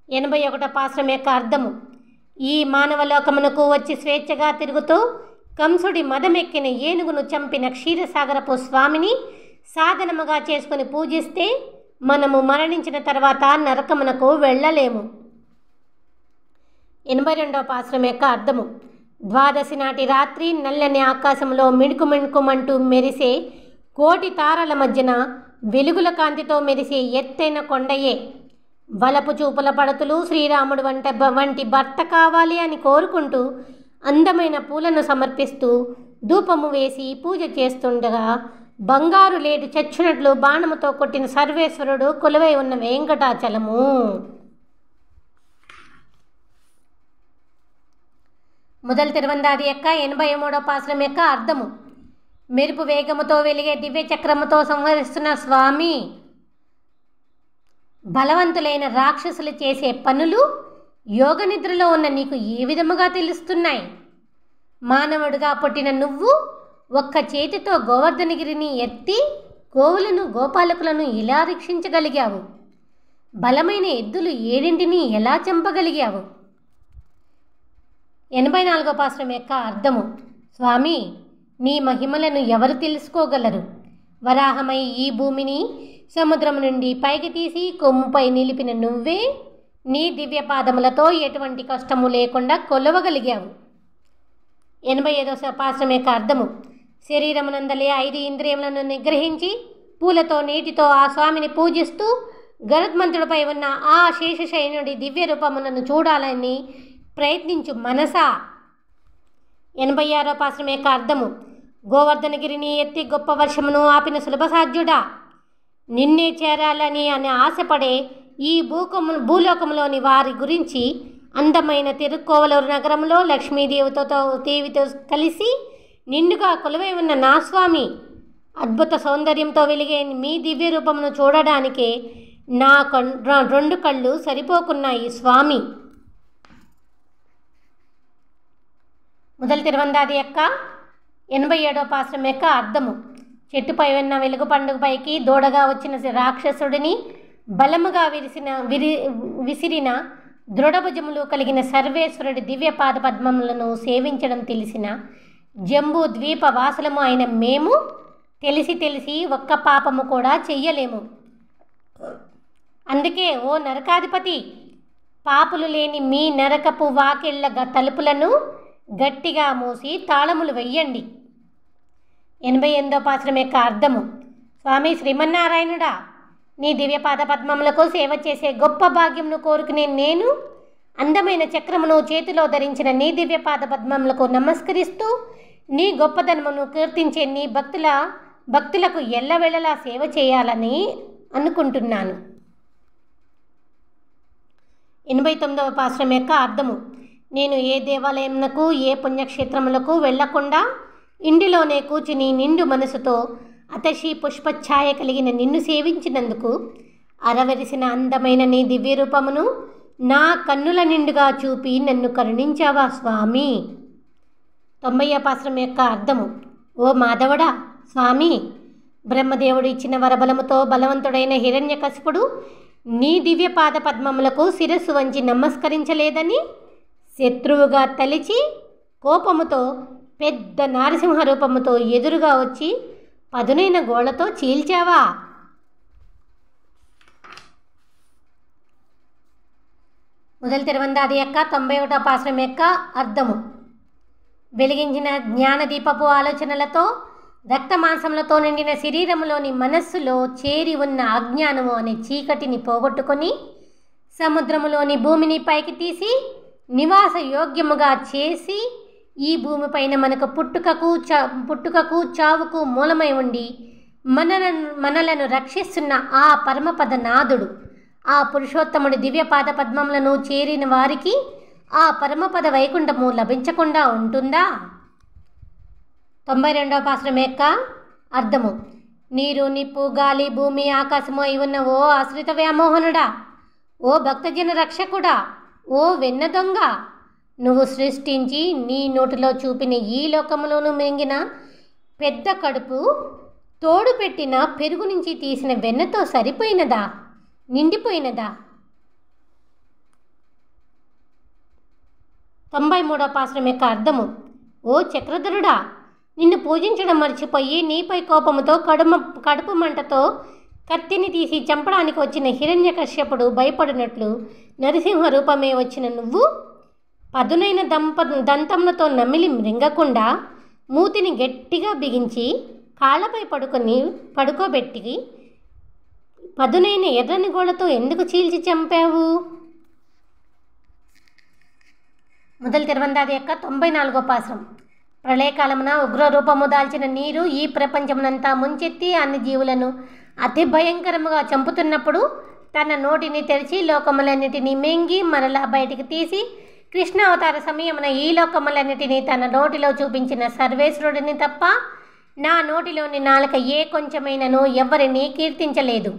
81వ పాసురం యొక్క అర్థము. ఈ మానవలోకమునకు వచ్చి స్వేచ్ఛగా తిరుగుతూ కంసుడి మదమెక్కిన ఏనుగును చంపిన క్షీరసాగరపు స్వామిని సాధనముగా చేసుకుని పూజిస్తే మనము మరణించిన తర్వాత నరకమునకు వెళ్ళలేము. 82వ పాసురం యొక్క అర్థము. ద్వాదశి నాటి రాత్రి నల్లని ఆకాశంలో మిణుకుమంటూ మెరిసే కోటి తారల మధ్యన వెలుగుల కాంతితో మెరిసే ఎత్తైన కొండయే వలపు చూపుల పడతులు శ్రీరాముడు వంటి భర్త కావాలి అని కోరుకుంటూ అందమైన పూలను సమర్పిస్తూ ధూపము వేసి పూజ చేస్తుండగా బంగారు లేటు చచ్చునట్లు బాణముతో కొట్టిన సర్వేశ్వరుడు కొలువై ఉన్న వెంకటాచలము. మొదలు తిరువందాది యొక్క 83వ పాసురం యొక్క అర్థము. మెరుపు వేగముతో వెలిగే దివ్య చక్రముతో సంహరిస్తున్న స్వామి బలవంతులైన రాక్షసులు చేసే పనులు యోగ నిద్రలో ఉన్న నీకు ఏ విధముగా తెలుస్తున్నాయి? మానవుడిగా పుట్టిన నువ్వు ఒక్క చేతితో గోవర్ధనగిరిని ఎత్తి గోవులను గోపాలకులను ఎలా రక్షించగలిగావు? బలమైన ఎద్దులు 7 ఎలా చంపగలిగావు? 84వ పాసురం యొక్క అర్థము. స్వామి, నీ మహిమలను ఎవరు తెలుసుకోగలరు? వరాహమై ఈ భూమిని సముద్రం నుండి పైకి తీసి కొమ్ముపై నిలిపిన నువ్వే నీ దివ్య పాదములతో ఎటువంటి కష్టము లేకుండా కొలవగలిగావు. 85వ పాసురం యొక్క అర్థము. శరీరమునందలే 5 ఇంద్రియములను నిగ్రహించి పూలతో నీటితో ఆ స్వామిని పూజిస్తూ గరుత్మంతుడిపై ఉన్న ఆ శేషశయనుడి దివ్య రూపములను చూడాలని ప్రయత్నించు మనసా. 86వ పాసురం యొక్క అర్థము. గోవర్ధనగిరిని ఎత్తి గొప్ప వర్షమును ఆపిన సులభసాధ్యుడా, నిన్నే చేరాలని ఆశపడే ఈ భూలోకములోని వారి గురించి అందమైన తిరుక్కోవలూరు నగరంలో లక్ష్మీదేవితో కలిసి నిండుగా కొలువై ఉన్న నా స్వామి అద్భుత సౌందర్యంతో వెలిగే మీ దివ్య రూపమును చూడడానికే నా 2 కళ్ళు సరిపోకున్నాయి స్వామి. మొదలు తిరువందాది యొక్క 87వ పాసురం యొక్క అర్థము. చెట్టుపై ఉన్న వెలుగు పండుగపైకి దూడగా వచ్చిన రాక్షసుడిని బలముగా విసిరిన దృఢభుజములు కలిగిన సర్వేశ్వరుడి దివ్య పాద పద్మములను సేవించడం తెలిసిన జంబూ ద్వీప వాసులము అయిన మేము తెలిసి ఒక్క పాపము కూడా చెయ్యలేము. అందుకే ఓ నరకాధిపతి, పాపులు లేని మీ నరకపు వాకిళ్ల తలుపులను గట్టిగా మూసి తాళములు వెయ్యండి. 88వ పాసురం యొక్క అర్థము. స్వామి శ్రీమన్నారాయణుడా, నీ దివ్యపాద పద్మములకు సేవ చేసే గొప్ప భాగ్యమును కోరుకునే నేను అందమైన చక్రమును చేతిలో ధరించిన నీ దివ్యపాద పద్మములకు నమస్కరిస్తూ నీ గొప్పదనమును కీర్తించే నీ భక్తులకు ఎల్లవేళలా సేవ చేయాలని అనుకుంటున్నాను. 89వ పాసురం యొక్క అర్థము. నేను ఏ దేవాలయమునకు ఏ పుణ్యక్షేత్రములకు వెళ్లకుండా ఇంటిలోనే కూర్చుని నిండు మనసుతో అతషి పుష్పఛాయ కలిగిన నిన్ను సేవించినందుకు అరవరిసిన అందమైన నీ దివ్య రూపమును నా కన్నుల నిండుగా చూపి నన్ను కరుణించావా స్వామి. 90వ పాసురం యొక్క అర్థము. ఓ మాధవుడా స్వామి, బ్రహ్మదేవుడు ఇచ్చిన వరబలముతో బలవంతుడైన హిరణ్యకశిపుడు నీ దివ్య పాద పద్మములకు శిరస్సు వంచి నమస్కరించలేదని శత్రువుగా తలిచి కోపముతో పెద్ద నారసింహ రూపముతో ఎదురుగా వచ్చి పదునైన గోళ్లతో చీల్చావా? మొదలు తిరువందాది యొక్క 91వ పాశ్రం యొక్క అర్థము. వెలిగించిన జ్ఞానదీపపు ఆలోచనలతో రక్తమాంసములతో నిండిన శరీరములోని మనస్సులో చేరి ఉన్న అజ్ఞానము అనే చీకటిని పోగొట్టుకొని సముద్రములోని భూమిని పైకి తీసి నివాస యోగ్యముగా చేసి ఈ భూమిపైన మనకు పుట్టుకకు చావుకు మూలమై ఉండి మనలను రక్షిస్తున్న ఆ పరమపద నాథుడు, ఆ పురుషోత్తముడి దివ్యపాద పద్మములను చేరిన వారికి ఆ పరమపద వైకుంఠము లభించకుండా ఉంటుందా? 92వ పాశ్రం యొక్క అర్థము. నీరు, నిప్పు, గాలి, భూమి, ఆకాశము అయి ఉన్న ఓ ఆశ్రిత వ్యామోహనుడా, ఓ భక్తజన రక్షకుడా, ఓ వెన్న దొంగ, నువ్వు సృష్టించి నీ నోటిలో చూపిన ఈ లోకములోను మింగిన పెద్ద కడుపు తోడు పెట్టిన పెరుగు నుంచి తీసిన వెన్నతో సరిపోయినదా, నిండిపోయినదా? 93వ పాశ్రం యొక్క అర్థము. ఓ చక్రధరుడా, నిన్ను పూజించడం మర్చిపోయి నీపై కోపముతో కడుపు మంటతో కత్తిని తీసి చంపడానికి వచ్చిన హిరణ్యకశ్యపుడు భయపడినట్లు నరసింహ రూపమే వచ్చిన నువ్వు పదునైన దంతములతో నమిలి మృంగకుండా మూతిని గట్టిగా బిగించి కాళ్ళపై పడుకోబెట్టి పదునైన ఎర్రని గోడతో ఎందుకు చీల్చి చంపావు? మొదలు తిరువందాది యొక్క 94వ పాశ్రం. ప్రళయకాలమున ఉగ్రరూపము దాల్చిన నీరు ఈ ప్రపంచమునంతా ముంచెత్తి అన్ని జీవులను అతి భయంకరముగా చంపుతున్నప్పుడు తన నోటిని తెరిచి లోకములన్నిటినీ మింగి మరలా బయటికి తీసి కృష్ణ అవతార సమయమున ఈ లోకములన్నిటినీ తన నోటిలో చూపించిన సర్వేశ్వరుడిని తప్ప నా నోటిలోని నాలుక ఏ కొంచెమైనను ఎవ్వరినీ కీర్తించలేదు.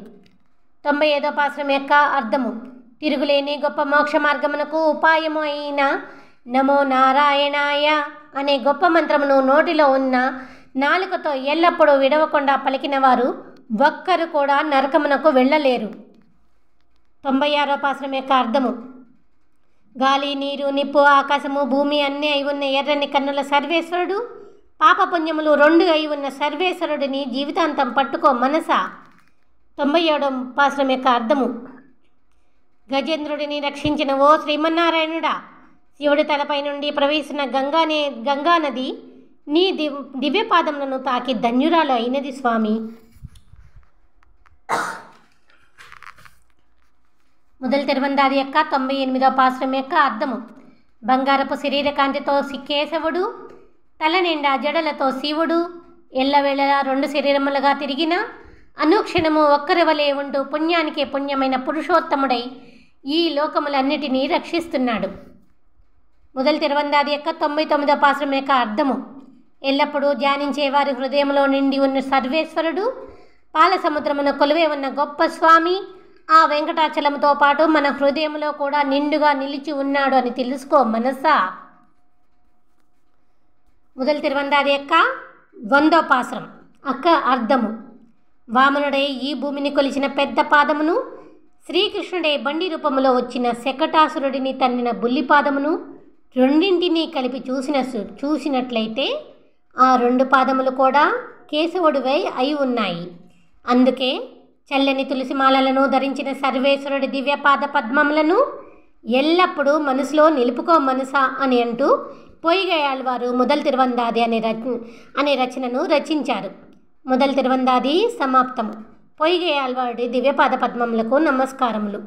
95వ పాశ్రం యొక్క అర్థము. తిరుగులేని గొప్ప మోక్ష మార్గమునకు ఉపాయము అయిన నమో నారాయణాయ అనే గొప్ప మంత్రమును నోటిలో ఉన్న నాలుకతో ఎల్లప్పుడూ విడవకుండా పలికిన వారు ఒక్కరు కూడా నరకమునకు వెళ్ళలేరు. 96వ పాశ్రం యొక్క అర్థము. గాలి, నీరు, నిప్పు, ఆకాశము, భూమి అన్నీ అయి ఉన్న ఎర్రని కన్నుల సర్వేశ్వరుడు, పాపపుణ్యములు 2 అయి ఉన్న సర్వేశ్వరుడిని జీవితాంతం పట్టుకో మనసా. 97వ పాశ్రం యొక్క అర్థము. గజేంద్రుడిని రక్షించిన ఓ శ్రీమన్నారాయణుడా, శివుడి తలపై నుండి ప్రవహిస్తున్న గంగానది నీ దివ్యపాదములను తాకి ధన్యురాలు అయినది స్వామి. మొదలు తిరువందాది యొక్క 98వ పాశ్రం యొక్క అర్థము. బంగారపు శరీర కాంతితో కేశవుడు, తల నిండా జడలతో శివుడు, ఎల్లవేళలా 2 శరీరములుగా తిరిగిన అనుక్షణము ఒక్కరి వలె ఉంటూ పుణ్యానికి పుణ్యమైన పురుషోత్తముడై ఈ లోకములన్నిటినీ రక్షిస్తున్నాడు. మొదలు తిరువందాది యొక్క 99వ పాశ్రం యొక్క అర్థము. ఎల్లప్పుడూ ధ్యానించే వారి హృదయంలో నిండి ఉన్న సర్వేశ్వరుడు, పాల సముద్రమున కొలువే ఉన్న గొప్ప స్వామి ఆ వెంకటాచలముతో పాటు మన హృదయంలో కూడా నిండుగా నిలిచి ఉన్నాడు అని తెలుసుకో మనసా. మొదలు తిరువందాది యొక్క 100వ పాశ్రం యొక్క అర్థము. వామనుడై ఈ భూమిని కొలిచిన పెద్ద పాదమును, శ్రీకృష్ణుడే బండి రూపములో వచ్చిన శకటాసురుడిని తన్నిన బుల్లిపాదమును రెండింటినీ కలిపి చూసినట్లయితే ఆ 2 పాదములు కూడా కేశవుడివై అయి ఉన్నాయి. అందుకే చల్లని తులసిమాలలను ధరించిన సర్వేశ్వరుడి దివ్యపాద పద్మములను ఎల్లప్పుడూ మనసులో నిలుపుకో మనసా అని అంటూ పొయ్యిగయాళ్వారు మొదలు తిరువందాది అనే రచనను రచించారు. మొదలు తిరువందాది సమాప్తము. పొయ్యిగయాళ్వారి దివ్యపాద పద్మములకు నమస్కారములు.